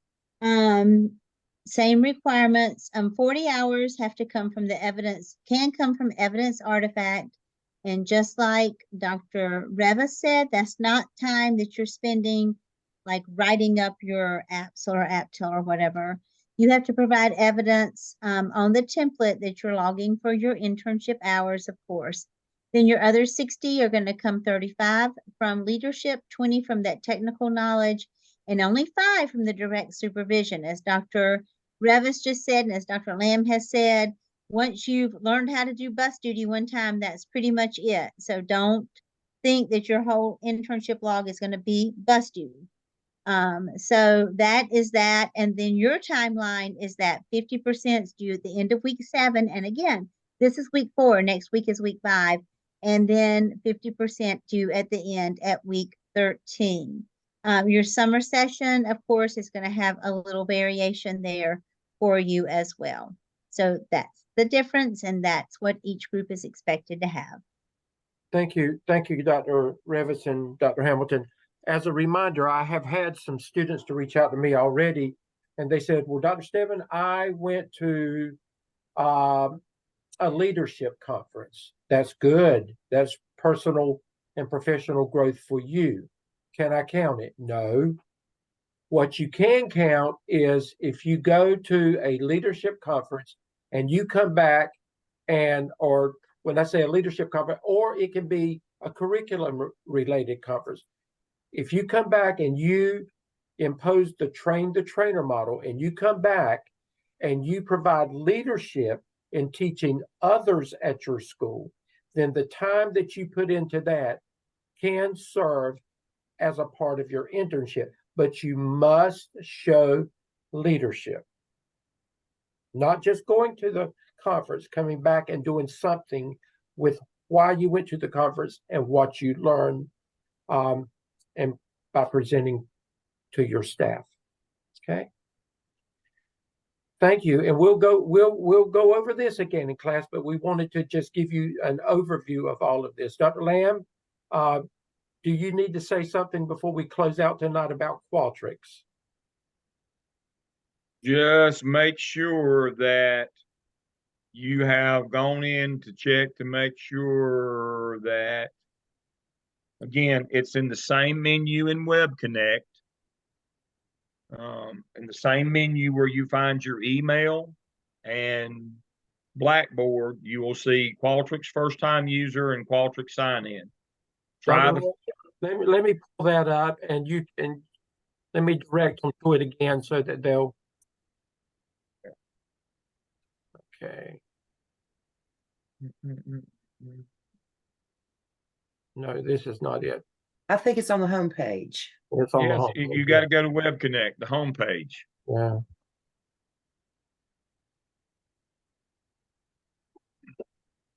Same requirements, 40 hours have to come from the evidence, can come from evidence artifact. And just like Dr. Revis said, that's not time that you're spending like writing up your apps or AppTel or whatever. You have to provide evidence on the template that you're logging for your internship hours, of course. Then your other 60 are going to come 35 from leadership, 20 from that technical knowledge, and only 5 from the direct supervision. As Dr. Revis just said, and as Dr. Lamb has said, once you've learned how to do bus duty one time, that's pretty much it. So don't think that your whole internship log is going to be bus duty. So that is that. And then your timeline is that 50% is due at the end of week 7. And again, this is week 4. Next week is week 5. And then 50% due at the end at week 13. Your summer session, of course, is going to have a little variation there for you as well. So that's the difference, and that's what each group is expected to have. Thank you, Dr. Revis and Dr. Hamilton. As a reminder, I have had some students to reach out to me already, and they said, well, Dr. Steven, I went to a leadership conference. That's good. That's personal and professional growth for you. Can I count it? No. What you can count is if you go to a leadership conference and you come back or when I say a leadership conference, or it can be a curriculum related conference. If you come back and you impose the train the trainer model and you come back and you provide leadership in teaching others at your school, then the time that you put into that can serve as a part of your internship, but you must show leadership. Not just going to the conference, coming back and doing something with why you went to the conference and what you learned, and by presenting to your staff. Okay. Thank you. And we'll go over this again in class, but we wanted to just give you an overview of all of this. Dr. Lamb, do you need to say something before we close out tonight about Qualtrics? Just make sure that you have gone in to check to make sure that, again, it's in the same menu in Web Connect, in the same menu where you find your email and Blackboard, you will see Qualtrics first time user and Qualtrics sign in. Let me pull that up and let me direct them to it again so that they'll. Okay. No, this is not it. I think it's on the home page. It's on the Yes, home. you got to go to Web Connect, the home page. Yeah.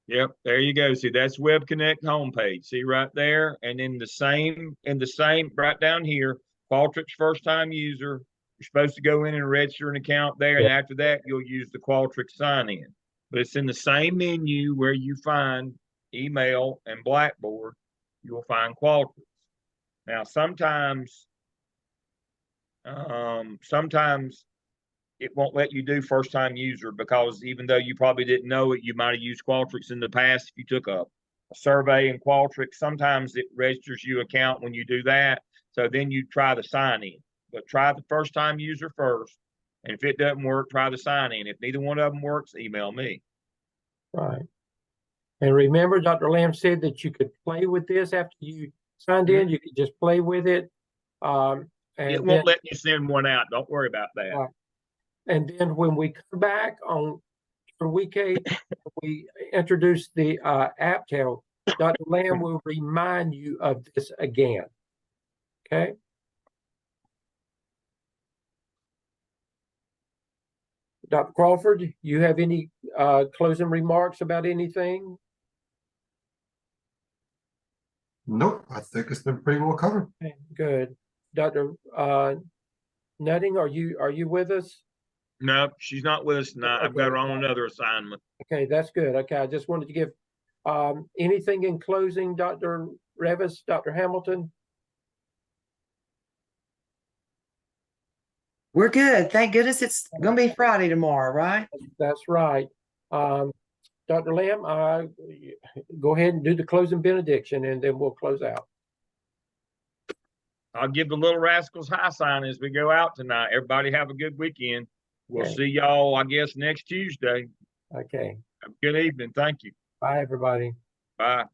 Yep, there you go. See, that's Web Connect homepage. See right there, and in the same right down here, Qualtrics first time user. You're supposed to go in and register an account there, and after that, you'll use the Qualtrics sign in. But it's in the same menu where you find email and Blackboard. You will find Qualtrics. Now, sometimes it won't let you do first time user because even though you probably didn't know it, you might have used Qualtrics in the past. If you took a survey in Qualtrics, sometimes it registers you account when you do that. So then you try the sign in, but try the first time user first. And if it doesn't work, try the sign in. If neither one of them works, email me. Right. And remember, Dr. Lamb said that you could play with this after you signed in. You could just play with it. And it won't let you send one out. Don't worry about that. And then when we come back on week 8, we introduce the AppTel. Dr. Lamb will remind you of this again. Okay? Dr. Crawford, you have any closing remarks about anything? Nope, I think it's been pretty well covered. Okay, good. Dr. Nutting, are you with us? No, she's not with us tonight. I've got her on another assignment. Okay, that's good. Okay, I just wanted to give anything in closing, Dr. Revis, Dr. Hamilton? We're good. Thank goodness it's gonna be Friday tomorrow, right? That's right. Dr. Lamb, go ahead and do the closing benediction and then we'll close out. I'll give the Little Rascals high sign as we go out tonight. Everybody have a good weekend. We'll Okay. see y'all, I guess, next Tuesday. Okay. Have a good evening. Thank you. Bye, everybody. Bye.